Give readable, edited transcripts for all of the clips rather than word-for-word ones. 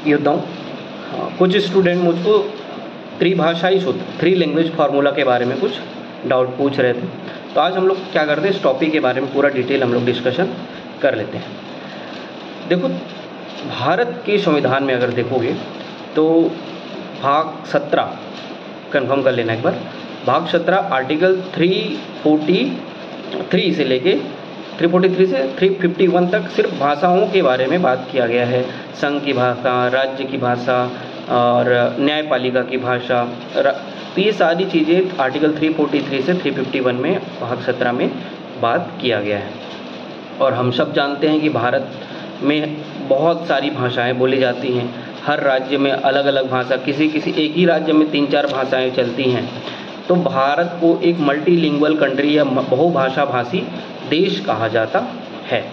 योद्धाओं, कुछ स्टूडेंट मुझको त्रिभाषाई सूत्र, थ्री लैंग्वेज फार्मूला के बारे में कुछ डाउट पूछ रहे थे। तो आज हम लोग क्या करते हैं, इस टॉपिक के बारे में पूरा डिटेल हम लोग डिस्कशन कर लेते हैं। देखो, भारत के संविधान में अगर देखोगे तो भाग 17 कन्फर्म कर लेना एक बार। भाग 17 आर्टिकल 343 से लेके 343 से 351 तक सिर्फ भाषाओं के बारे में बात किया गया है। संघ की भाषा, राज्य की भाषा और न्यायपालिका की भाषा, तो ये सारी चीज़ें आर्टिकल 343 से 351 में भाग 17 में बात किया गया है। और हम सब जानते हैं कि भारत में बहुत सारी भाषाएं बोली जाती हैं। हर राज्य में अलग अलग भाषा, किसी एक ही राज्य में 3-4 भाषाएं चलती हैं। तो भारत को एक मल्टीलिंगुअल कंट्री या बहुभाषा भाषी देश कहा जाता है।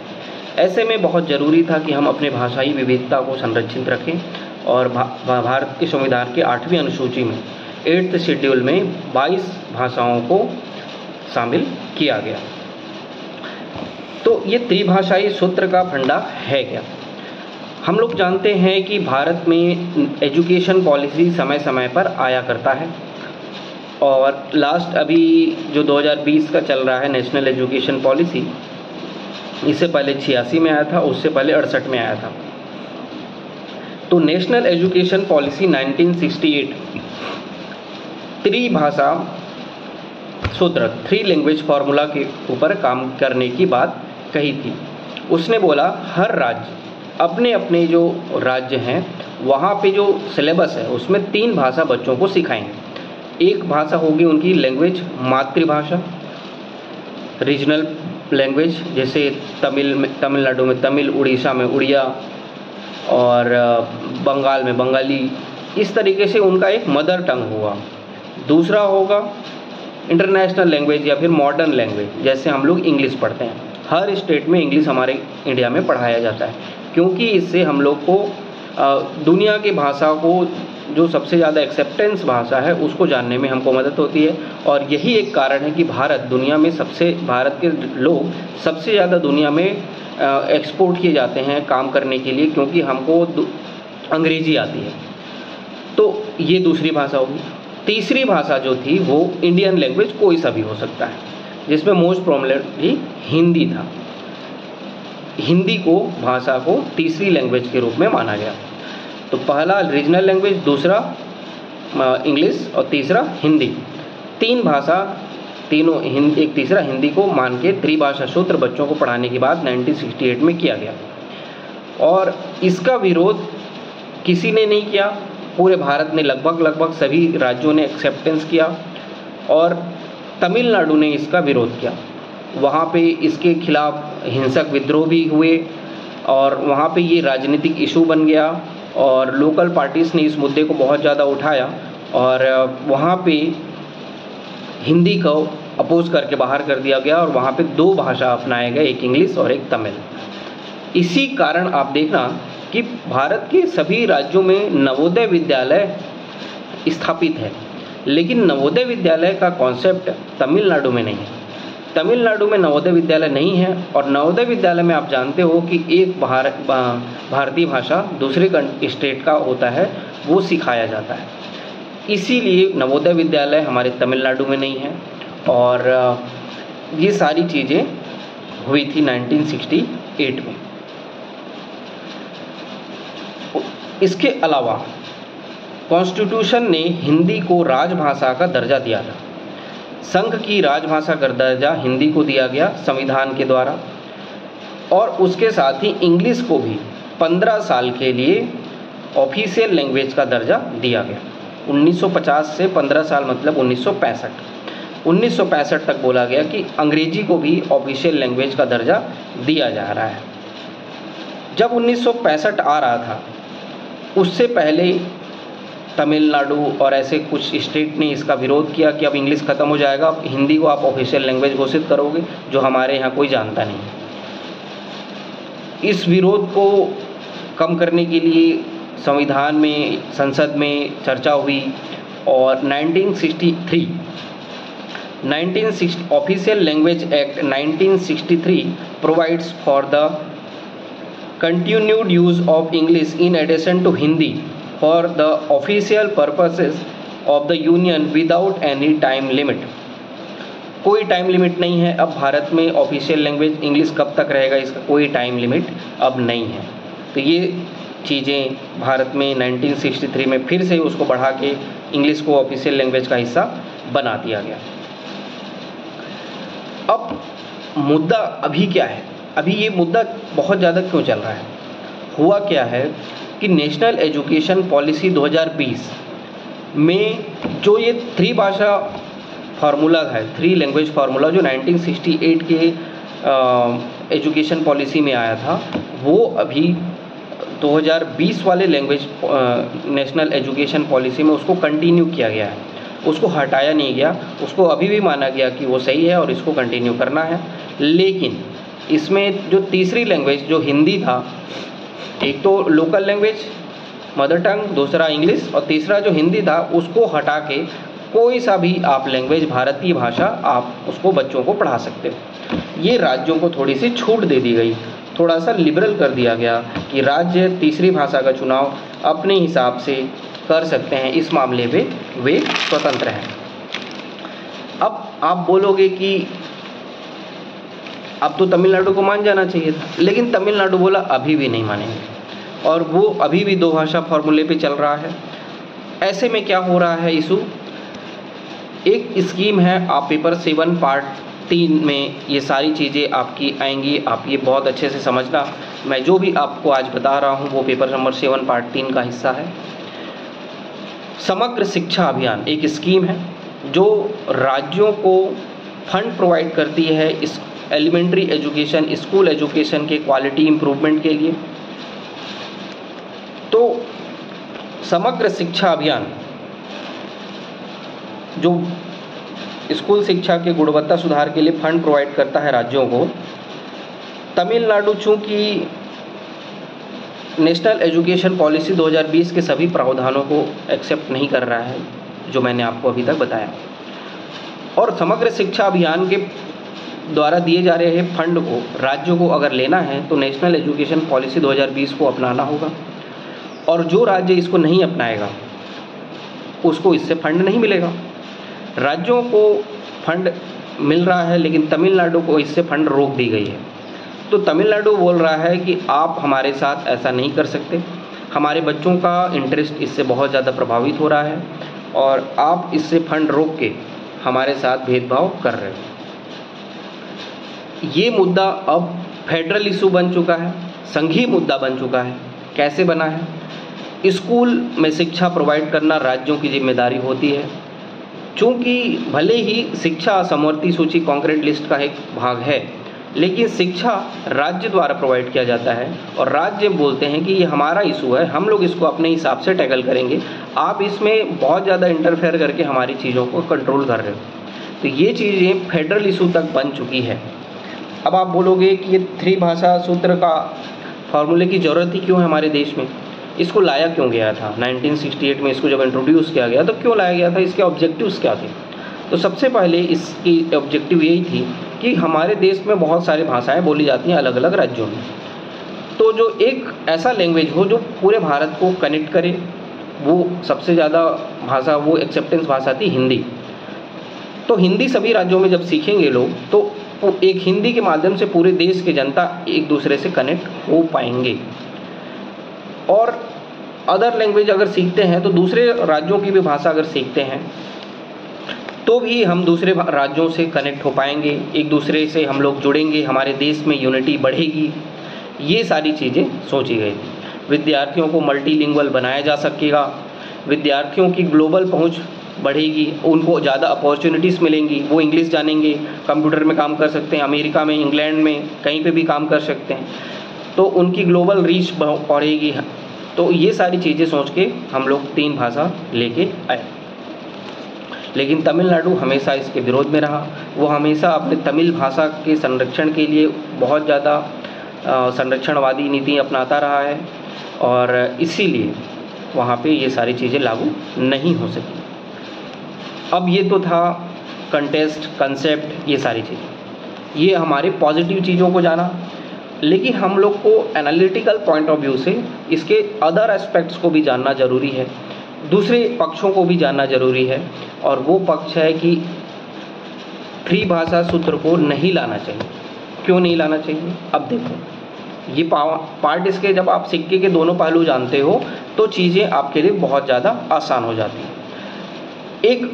ऐसे में बहुत ज़रूरी था कि हम अपने भाषाई विविधता को संरक्षित रखें और भारत के संविधान के 8वीं अनुसूची में 8th शेड्यूल में 22 भाषाओं को शामिल किया गया। तो ये त्रिभाषाई सूत्र का फंडा है क्या? हम लोग जानते हैं कि भारत में एजुकेशन पॉलिसी समय समय पर आया करता है और लास्ट अभी जो 2020 का चल रहा है नेशनल एजुकेशन पॉलिसी, इससे पहले 86 में आया था, उससे पहले 68 में आया था। तो नेशनल एजुकेशन पॉलिसी 1968 त्रिभाषा सूत्र, थ्री लैंग्वेज फार्मूला के ऊपर काम करने की बात कही थी। उसने बोला हर राज्य अपने अपने जो राज्य हैं वहाँ पे जो सिलेबस है उसमें 3 भाषा बच्चों को सिखाएंगे। एक भाषा होगी उनकी लैंग्वेज मातृभाषा, रीजनल लैंग्वेज, जैसे तमिलनाडु में तमिल, उड़ीसा में उड़िया और बंगाल में बंगाली, इस तरीके से उनका एक मदर टंग होगा। दूसरा होगा इंटरनेशनल लैंग्वेज या फिर मॉडर्न लैंग्वेज, जैसे हम लोग इंग्लिश पढ़ते हैं। हर स्टेट में इंग्लिश हमारे इंडिया में पढ़ाया जाता है, क्योंकि इससे हम लोग को दुनिया की भाषा को, जो सबसे ज़्यादा एक्सेप्टेंस भाषा है, उसको जानने में हमको मदद होती है। और यही एक कारण है कि भारत के लोग सबसे ज़्यादा दुनिया में एक्सपोर्ट किए जाते हैं काम करने के लिए, क्योंकि हमको अंग्रेजी आती है। तो ये दूसरी भाषा होगी। तीसरी भाषा जो थी वो इंडियन लैंग्वेज कोई सा भी हो सकता है, जिसमें मोस्ट प्रोमिनेंटली हिंदी था। हिंदी को भाषा को तीसरी लैंग्वेज के रूप में माना गया। तो पहला रीजनल लैंग्वेज, दूसरा इंग्लिश और तीसरा हिंदी। 3 भाषा, तीनों एक तीसरा हिंदी को मान के त्रिभाषा सूत्र बच्चों को पढ़ाने की बात 1968 में किया गया। और इसका विरोध किसी ने नहीं किया, पूरे भारत ने लगभग सभी राज्यों ने एक्सेप्टेंस किया और तमिलनाडु ने इसका विरोध किया। वहाँ पे इसके खिलाफ हिंसक विद्रोह भी हुए और वहाँ पे ये राजनीतिक इशू बन गया और लोकल पार्टीज़ ने इस मुद्दे को बहुत ज़्यादा उठाया और वहाँ पे हिंदी को अपोज करके बाहर कर दिया गया और वहाँ पे 2 भाषा अपनाए गए, एक इंग्लिश और एक तमिल। इसी कारण आप देखना कि भारत के सभी राज्यों में नवोदय विद्यालय स्थापित है, लेकिन नवोदय विद्यालय का कॉन्सेप्ट तमिलनाडु में नहीं है। तमिलनाडु में नवोदय विद्यालय नहीं है और नवोदय विद्यालय में आप जानते हो कि एक भारतीय भाषा दूसरे स्टेट का होता है, वो सिखाया जाता है। इसीलिए नवोदय विद्यालय हमारे तमिलनाडु में नहीं है और ये सारी चीज़ें हुई थी 1968 में। इसके अलावा कॉन्स्टिट्यूशन ने हिंदी को राजभाषा का दर्जा दिया था। संघ की राजभाषा का दर्जा हिंदी को दिया गया संविधान के द्वारा और उसके साथ ही इंग्लिश को भी 15 साल के लिए ऑफिशियल लैंग्वेज का दर्जा दिया गया। 1950 से 15 साल मतलब 1965 तक बोला गया कि अंग्रेजी को भी ऑफिशियल लैंग्वेज का दर्जा दिया जा रहा है। जब 1965 आ रहा था, उससे पहले तमिलनाडु और ऐसे कुछ स्टेट ने इसका विरोध किया कि अब इंग्लिश ख़त्म हो जाएगा, अब हिंदी को आप ऑफिशियल लैंग्वेज घोषित करोगे, जो हमारे यहाँ कोई जानता नहीं। इस विरोध को कम करने के लिए संविधान में, संसद में चर्चा हुई और 1963 official language act 1963 provides for the continued use of English in addition to Hindi for the official purposes of the union without any time limit। कोई टाइम लिमिट नहीं है अब भारत में ऑफिशियल लैंग्वेज इंग्लिश कब तक रहेगा, इसका कोई टाइम लिमिट अब नहीं है। तो ये चीज़ें भारत में 1963 में फिर से उसको बढ़ा के इंग्लिश को ऑफिशियल लैंग्वेज का हिस्सा बना दिया गया। अब मुद्दा अभी क्या है, अभी ये मुद्दा बहुत ज़्यादा क्यों चल रहा है? हुआ क्या है कि नेशनल एजुकेशन पॉलिसी 2020 में जो ये 3 भाषा फार्मूला है, 3 लैंग्वेज फार्मूला जो 1968 के एजुकेशन पॉलिसी में आया था, वो अभी 2020 वाले लैंग्वेज नेशनल एजुकेशन पॉलिसी में उसको कंटिन्यू किया गया है, उसको हटाया नहीं गया, उसको अभी भी माना गया कि वो सही है और इसको कंटिन्यू करना है। लेकिन इसमें जो तीसरी लैंग्वेज जो हिंदी था, एक तो लोकल लैंग्वेज मदर टंग, दूसरा इंग्लिश और तीसरा जो हिंदी था, उसको हटा के कोई सा भी आप लैंग्वेज भारतीय भाषा आप उसको बच्चों को पढ़ा सकते हो। ये राज्यों को थोड़ी सी छूट दे दी गई, थोड़ा सा लिबरल कर दिया गया कि राज्य तीसरी भाषा का चुनाव अपने हिसाब से कर सकते हैं, इस मामले में वे स्वतंत्र हैं। अब आप बोलोगे कि अब तो तमिलनाडु को मान जाना चाहिए था, लेकिन तमिलनाडु बोला अभी भी नहीं मानेंगे और वो अभी भी 2 भाषा फॉर्मूले पे चल रहा है। ऐसे में क्या हो रहा है इशू, एक स्कीम है, आप पेपर 7 पार्ट 3 में ये सारी चीज़ें आपकी आएंगी, आप ये बहुत अच्छे से समझना। मैं जो भी आपको आज बता रहा हूँ वो पेपर नंबर 7 पार्ट 3 का हिस्सा है। समग्र शिक्षा अभियान एक स्कीम है जो राज्यों को फंड प्रोवाइड करती है इस एलिमेंट्री एजुकेशन, स्कूल एजुकेशन के क्वालिटी इम्प्रूवमेंट के लिए। तो समग्र शिक्षा अभियान जो स्कूल शिक्षा के गुणवत्ता सुधार के लिए फंड प्रोवाइड करता है राज्यों को। तमिलनाडु चूँकि नेशनल एजुकेशन पॉलिसी 2020 के सभी प्रावधानों को एक्सेप्ट नहीं कर रहा है, जो मैंने आपको अभी तक बताया, और समग्र शिक्षा अभियान के द्वारा दिए जा रहे फंड को राज्यों को अगर लेना है तो नेशनल एजुकेशन पॉलिसी 2020 को अपनाना होगा, और जो राज्य इसको नहीं अपनाएगा उसको इससे फंड नहीं मिलेगा। राज्यों को फंड मिल रहा है लेकिन तमिलनाडु को इससे फंड रोक दी गई है। तो तमिलनाडु बोल रहा है कि आप हमारे साथ ऐसा नहीं कर सकते, हमारे बच्चों का इंटरेस्ट इससे बहुत ज़्यादा प्रभावित हो रहा है और आप इससे फंड रोक के हमारे साथ भेदभाव कर रहे हो। ये मुद्दा अब फेडरल इशू बन चुका है, संघीय मुद्दा बन चुका है। कैसे बना है? स्कूल में शिक्षा प्रोवाइड करना राज्यों की जिम्मेदारी होती है। चूँकि भले ही शिक्षा समवर्ती सूची कॉन्क्रीट लिस्ट का एक भाग है, लेकिन शिक्षा राज्य द्वारा प्रोवाइड किया जाता है और राज्य बोलते हैं कि ये हमारा इशू है, हम लोग इसको अपने हिसाब से टैकल करेंगे, आप इसमें बहुत ज़्यादा इंटरफेयर करके हमारी चीज़ों को कंट्रोल कर रहे हो। तो ये चीज़ें फेडरल इशू तक बन चुकी है। अब आप बोलोगे कि ये 3 भाषा सूत्र का फार्मूले की ज़रूरत ही क्यों है हमारे देश में, इसको लाया क्यों गया था 1968 में, इसको जब इंट्रोड्यूस किया गया तो क्यों लाया गया था, इसके ऑब्जेक्टिव्स क्या थे? तो सबसे पहले इसकी ऑब्जेक्टिव यही थी कि हमारे देश में बहुत सारी भाषाएं बोली जाती हैं अलग अलग राज्यों में, तो जो एक ऐसा लैंग्वेज हो जो पूरे भारत को कनेक्ट करे, वो सबसे ज़्यादा भाषा वो एक्सेप्टेंस भाषा थी हिंदी। तो हिंदी सभी राज्यों में जब सीखेंगे लोग तो एक हिंदी के माध्यम से पूरे देश की जनता एक दूसरे से कनेक्ट हो पाएंगे। और अदर लैंग्वेज अगर सीखते हैं तो दूसरे राज्यों की भी भाषा अगर सीखते हैं तो भी हम दूसरे राज्यों से कनेक्ट हो पाएंगे, एक दूसरे से हम लोग जुड़ेंगे, हमारे देश में यूनिटी बढ़ेगी। ये सारी चीज़ें सोची गई। विद्यार्थियों को मल्टीलिंगुअल बनाया जा सकेगा, विद्यार्थियों की ग्लोबल पहुंच बढ़ेगी, उनको ज़्यादा अपॉर्चुनिटीज़ मिलेंगी, वो इंग्लिश जानेंगे, कंप्यूटर में काम कर सकते हैं, अमेरिका में, इंग्लैंड में, कहीं पे भी काम कर सकते हैं, तो उनकी ग्लोबल रीच बढ़ेगी। तो ये सारी चीज़ें सोच के हम लोग 3 भाषा लेके आए। लेकिन तमिलनाडु हमेशा इसके विरोध में रहा। वो हमेशा अपने तमिल भाषा के संरक्षण के लिए बहुत ज़्यादा संरक्षणवादी नीति अपनाता रहा है और इसीलिए वहाँ पे ये सारी चीज़ें लागू नहीं हो सकी। अब ये तो था कंटेस्ट, कंसेप्ट, ये सारी चीज़ें, ये हमारे पॉजिटिव चीज़ों को जाना। लेकिन हम लोग को एनालिटिकल पॉइंट ऑफ व्यू से इसके अदर एस्पेक्ट्स को भी जानना ज़रूरी है, दूसरे पक्षों को भी जानना ज़रूरी है। और वो पक्ष है कि त्रिभाषा सूत्र को नहीं लाना चाहिए। क्यों नहीं लाना चाहिए? अब देखो, ये पार्ट इसके, जब आप सिक्के के दोनों पहलू जानते हो तो चीज़ें आपके लिए बहुत ज़्यादा आसान हो जाती हैं। एक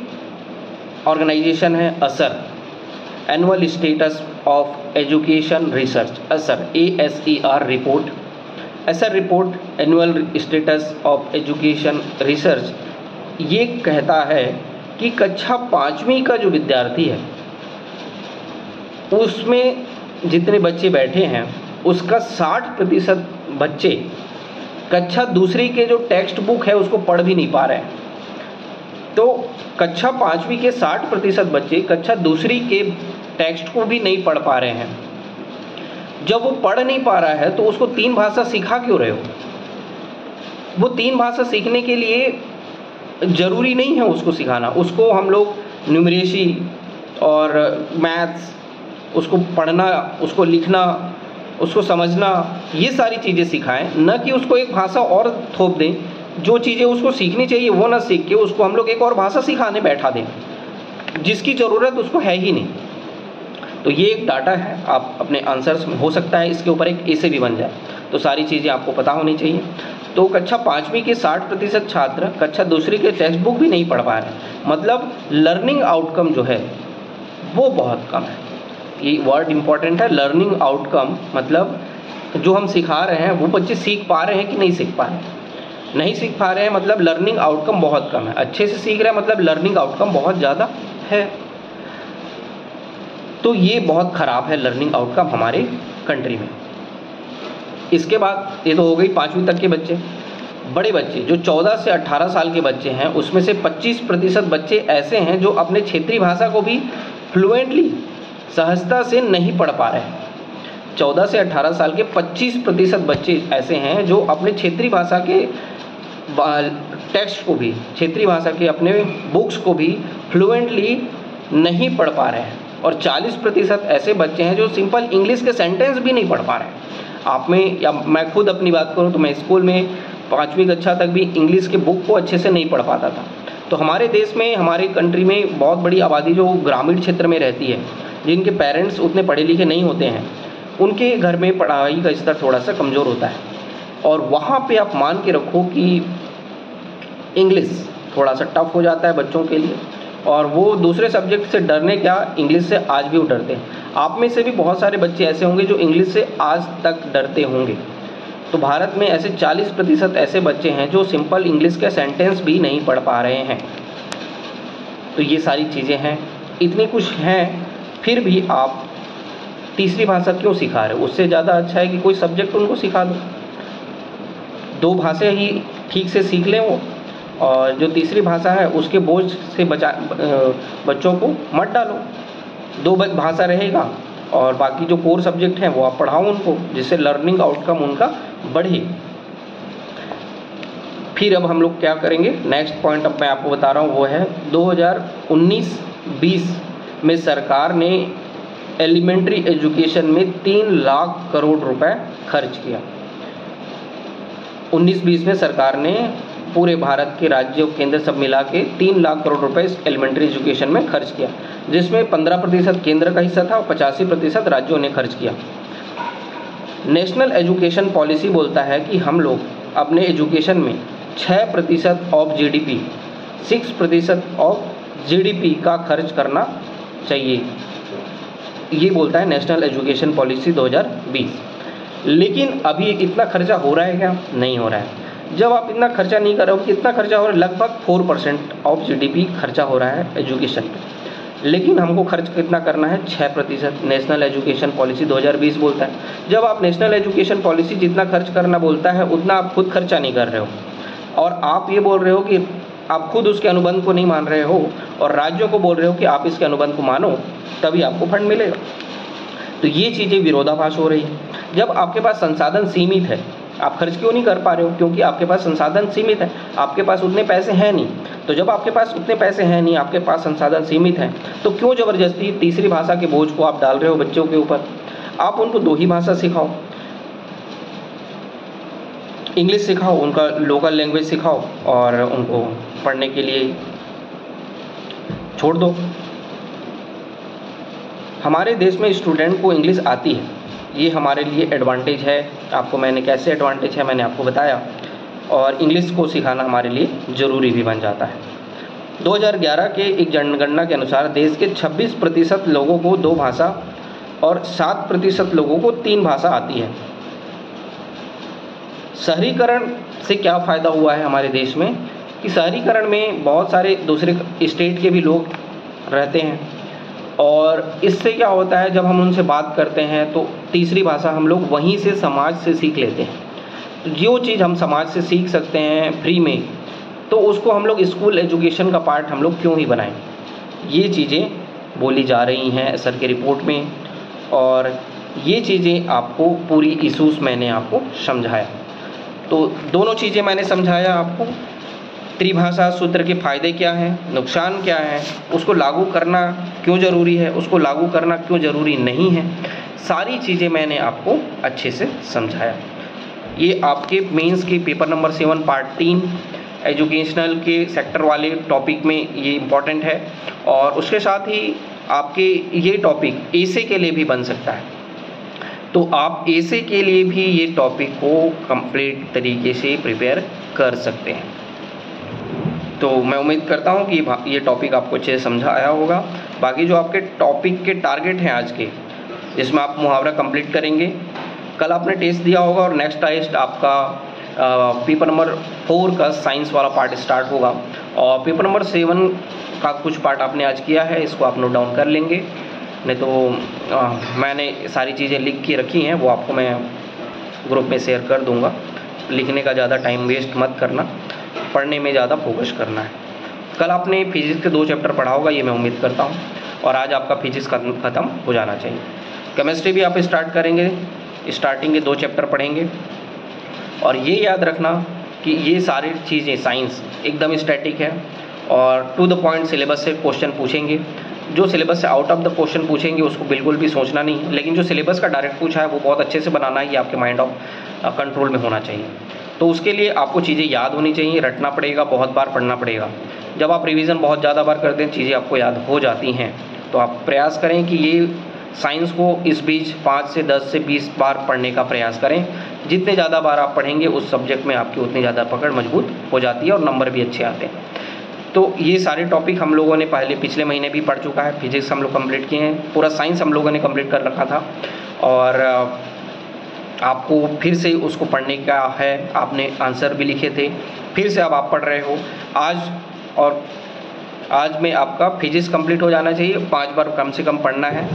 ऑर्गेनाइजेशन है असर, annual status of education research, असर ASER रिपोर्ट। असर report annual status of education research ये कहता है कि कक्षा 5वीं का जो विद्यार्थी है उसमें जितने बच्चे बैठे हैं उसका 60% बच्चे कक्षा 2 के जो टेक्स्ट बुक है उसको पढ़ भी नहीं पा रहे हैं। तो कक्षा 5वीं के 60% बच्चे कक्षा 2 के टेक्स्ट को भी नहीं पढ़ पा रहे हैं। जब वो पढ़ नहीं पा रहा है तो उसको 3 भाषा सिखा क्यों रहे हो? वो 3 भाषा सीखने के लिए ज़रूरी नहीं है उसको सिखाना। उसको हम लोग न्यूमरेसी और मैथ्स, उसको पढ़ना, उसको लिखना, उसको समझना, ये सारी चीज़ें सिखाएं, न कि उसको एक भाषा और थोप दें। जो चीज़ें उसको सीखनी चाहिए वो ना सीख के उसको हम लोग एक और भाषा सिखाने बैठा दें जिसकी ज़रूरत उसको है ही नहीं। तो ये एक डाटा है, आप अपने आंसर्स में हो सकता है इसके ऊपर एक ऐसे भी बन जाए। तो सारी चीज़ें आपको पता होनी चाहिए। तो कक्षा 5वीं के 60% छात्र कक्षा 2 के टेक्स्ट बुक भी नहीं पढ़ पा रहे, मतलब लर्निंग आउटकम जो है वो बहुत कम है। ये वर्ड इंपॉर्टेंट है, लर्निंग आउटकम, मतलब जो हम सिखा रहे हैं वो बच्चे सीख पा रहे हैं कि नहीं सीख पा रहे हैं। नहीं सीख पा रहे हैं मतलब लर्निंग आउटकम बहुत कम है। अच्छे से सीख रहे हैं मतलब लर्निंग आउटकम बहुत ज़्यादा है। तो ये बहुत ख़राब है लर्निंग आउटकम हमारे कंट्री में। इसके बाद ये तो हो गई 5वीं तक के बच्चे। बड़े बच्चे जो 14 से 18 साल के बच्चे हैं उसमें से 25% बच्चे ऐसे हैं जो अपने क्षेत्रीय भाषा को भी फ्लुएंटली, सहजता से नहीं पढ़ पा रहे हैं। 14 से 18 साल के 25% बच्चे ऐसे हैं जो अपने क्षेत्रीय भाषा के टेक्स्ट को भी, क्षेत्रीय भाषा के अपने बुक्स को भी फ्लुएंटली नहीं पढ़ पा रहे हैं। और 40% ऐसे बच्चे हैं जो सिंपल इंग्लिश के सेंटेंस भी नहीं पढ़ पा रहे हैं। आप में, या मैं खुद अपनी बात करूं तो मैं स्कूल में 5वीं कक्षा तक भी इंग्लिश के बुक को अच्छे से नहीं पढ़ पाता था। तो हमारे देश में, हमारे कंट्री में बहुत बड़ी आबादी जो ग्रामीण क्षेत्र में रहती है, जिनके पेरेंट्स उतने पढ़े लिखे नहीं होते हैं, उनके घर में पढ़ाई का स्तर थोड़ा सा कमज़ोर होता है। और वहाँ पे आप मान के रखो कि इंग्लिश थोड़ा सा टफ हो जाता है बच्चों के लिए, और वो दूसरे सब्जेक्ट से डरने क्या, इंग्लिश से आज भी वो डरते हैं। आप में से भी बहुत सारे बच्चे ऐसे होंगे जो इंग्लिश से आज तक डरते होंगे। तो भारत में ऐसे 40% ऐसे बच्चे हैं जो सिंपल इंग्लिश के सेंटेंस भी नहीं पढ़ पा रहे हैं। तो ये सारी चीज़ें हैं, इतनी कुछ हैं, फिर भी आप तीसरी भाषा क्यों सिखा रहे हो? उससे ज़्यादा अच्छा है कि कोई सब्जेक्ट उनको सिखा दो, 2 भाषा ही ठीक से सीख लें वो, और जो तीसरी भाषा है उसके बोझ से बच्चों को मत डालो। 2 भाषा रहेगा और बाकी जो कोर सब्जेक्ट हैं वो आप पढ़ाओ उनको, जिससे लर्निंग आउटकम उनका बढ़े। फिर अब हम लोग क्या करेंगे, नेक्स्ट पॉइंट अब मैं आपको बता रहा हूँ, वो है 2019-20 में सरकार ने एलिमेंट्री एजुकेशन में 3 लाख करोड़ रुपए खर्च किया। 19-20 में सरकार ने पूरे भारत के राज्यों, केंद्र सब मिला के 3 लाख करोड़ रुपए इस एलिमेंट्री एजुकेशन में खर्च किया, जिसमें 15% केंद्र का हिस्सा था और 85% राज्यों ने खर्च किया। नेशनल एजुकेशन पॉलिसी बोलता है कि हम लोग अपने एजुकेशन में 6% ऑफ जीडीपी, 6% ऑफ जीडीपी का खर्च करना चाहिए। ये बोलता है नेशनल एजुकेशन पॉलिसी 2020। लेकिन अभी इतना खर्चा हो रहा है क्या? नहीं हो रहा है। जब आप इतना खर्चा नहीं कर रहे हो, कितना खर्चा हो रहा है? लगभग 4% ऑफ जीडीपी खर्चा हो रहा है एजुकेशन पे। लेकिन हमको खर्च कितना करना है? 6%। नेशनल एजुकेशन पॉलिसी 2020 बोलता है। जब आप नेशनल एजुकेशन पॉलिसी जितना खर्च करना बोलता है उतना आप खुद खर्चा नहीं कर रहे हो, और आप ये बोल रहे हो कि आप खुद उसके अनुबंध को नहीं मान रहे हो, और राज्यों को बोल रहे हो कि आप इसके अनुबंध को मानो तभी आपको फंड मिलेगा। तो ये चीज़ें विरोधाभास हो रही है। जब आपके पास संसाधन सीमित है, आप खर्च क्यों नहीं कर पा रहे हो? क्योंकि आपके पास संसाधन सीमित है, आपके पास उतने पैसे हैं नहीं। तो जब आपके पास उतने पैसे हैं नहीं, आपके पास संसाधन सीमित हैं, तो क्यों ज़बरदस्ती तीसरी भाषा के बोझ को आप डाल रहे हो बच्चों के ऊपर? आप उनको 2 ही भाषा सिखाओ। इंग्लिश सिखाओ, उनका लोकल लैंग्वेज सिखाओ और उनको पढ़ने के लिए छोड़ दो। हमारे देश में स्टूडेंट को इंग्लिश आती है, ये हमारे लिए एडवांटेज है। आपको मैंने कैसे एडवांटेज है मैंने आपको बताया, और इंग्लिश को सिखाना हमारे लिए ज़रूरी भी बन जाता है। 2011 के एक जनगणना के अनुसार देश के 26% लोगों को 2 भाषा और 7% लोगों को 3 भाषा आती है। शहरीकरण से क्या फ़ायदा हुआ है हमारे देश में कि शहरीकरण में बहुत सारे दूसरे स्टेट के भी लोग रहते हैं, और इससे क्या होता है जब हम उनसे बात करते हैं तो तीसरी भाषा हम लोग वहीं से समाज से सीख लेते हैं। तो जो चीज़ हम समाज से सीख सकते हैं फ्री में, तो उसको हम लोग स्कूल एजुकेशन का पार्ट हम लोग क्यों ही बनाएं। ये चीज़ें बोली जा रही हैं सर की रिपोर्ट में, और ये चीज़ें आपको पूरी इशूज़ मैंने आपको समझाया। तो दोनों चीज़ें मैंने समझाया आपको, त्रिभाषा सूत्र के फ़ायदे क्या हैं, नुकसान क्या है, उसको लागू करना क्यों ज़रूरी है, उसको लागू करना क्यों ज़रूरी नहीं है, सारी चीज़ें मैंने आपको अच्छे से समझाया। ये आपके मेंस के पेपर नंबर 7 पार्ट 3 एजुकेशनल के सेक्टर वाले टॉपिक में ये इम्पॉर्टेंट है, और उसके साथ ही आपके ये टॉपिक एसे के लिए भी बन सकता है। तो आप एसे के लिए भी ये टॉपिक को कंप्लीट तरीके से प्रिपेयर कर सकते हैं। तो मैं उम्मीद करता हूँ कि ये टॉपिक आपको अच्छे से समझा आया होगा। बाकी जो आपके टॉपिक के टारगेट हैं आज के, जिसमें आप मुहावरा कंप्लीट करेंगे, कल आपने टेस्ट दिया होगा और नेक्स्ट टेस्ट आपका पेपर नंबर 4 का साइंस वाला पार्ट स्टार्ट होगा, और पेपर नंबर 7 का कुछ पार्ट आपने आज किया है, इसको आप नोट डाउन कर लेंगे। नहीं तो मैंने सारी चीज़ें लिख के रखी हैं, वो आपको मैं ग्रुप में शेयर कर दूंगा। लिखने का ज़्यादा टाइम वेस्ट मत करना, पढ़ने में ज़्यादा फोकस करना है। कल आपने फिजिक्स के 2 चैप्टर पढ़ा होगा, ये मैं उम्मीद करता हूँ, और आज आपका फिजिक्स ख़त्म हो जाना चाहिए। केमिस्ट्री भी आप स्टार्ट करेंगे, स्टार्टिंग के 2 चैप्टर पढ़ेंगे, और ये याद रखना कि ये सारी चीज़ें साइंस एकदम स्टैटिक है, और टू द पॉइंट सिलेबस से क्वेश्चन पूछेंगे। जो सिलेबस से आउट ऑफ द क्वेश्चन पूछेंगे उसको बिल्कुल भी सोचना नहीं, लेकिन जो सिलेबस का डायरेक्ट पूछा है वो बहुत अच्छे से बनाना है, ये आपके माइंड ऑफ कंट्रोल में होना चाहिए। तो उसके लिए आपको चीज़ें याद होनी चाहिए, रटना पड़ेगा, बहुत बार पढ़ना पड़ेगा। जब आप रिवीजन बहुत ज़्यादा बार करते हैं चीज़ें आपको याद हो जाती हैं। तो आप प्रयास करें कि ये साइंस को इस बीच 5 से 10 से 20 बार पढ़ने का प्रयास करें। जितने ज़्यादा बार आप पढ़ेंगे उस सब्जेक्ट में आपकी उतनी ज़्यादा पकड़ मजबूत हो जाती है और नंबर भी अच्छे आते हैं। तो ये सारे टॉपिक हम लोगों ने पिछले महीने भी पढ़ चुका है। फिजिक्स हम लोग कंप्लीट किए हैं, पूरा साइंस हम लोगों ने कंप्लीट कर रखा था, और आपको फिर से उसको पढ़ने का है। आपने आंसर भी लिखे थे, फिर से अब आप पढ़ रहे हो आज, और आज में आपका फिजिक्स कंप्लीट हो जाना चाहिए, 5 बार कम से कम पढ़ना है।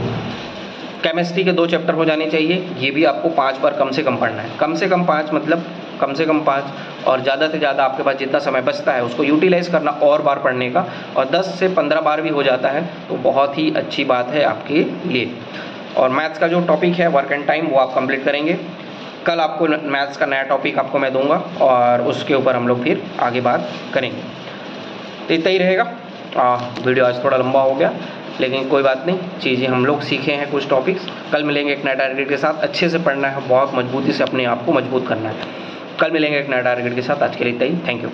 केमिस्ट्री के 2 चैप्टर हो जाने चाहिए, ये भी आपको 5 बार कम से कम पढ़ना है। कम से कम 5 मतलब कम से कम 5, और ज़्यादा से ज़्यादा आपके पास जितना समय बचता है उसको यूटिलाइज़ करना और बार पढ़ने का, और 10 से 15 बार भी हो जाता है तो बहुत ही अच्छी बात है आपके लिए। और मैथ्स का जो टॉपिक है वर्क एंड टाइम, वो आप कंप्लीट करेंगे। कल आपको मैथ्स का नया टॉपिक आपको मैं दूंगा, और उसके ऊपर हम लोग फिर आगे बात करेंगे। तो इतना ही रहेगा। वीडियो आज थोड़ा लंबा हो गया, लेकिन कोई बात नहीं, चीज़ें हम लोग सीखे हैं कुछ टॉपिक्स। कल मिलेंगे एक नया टारगेट के साथ। अच्छे से पढ़ना है, बहुत मजबूती से अपने आप को मजबूत करना है। कल मिलेंगे एक नया टारगेट के साथ। आज के लिए इतना ही। Thank you.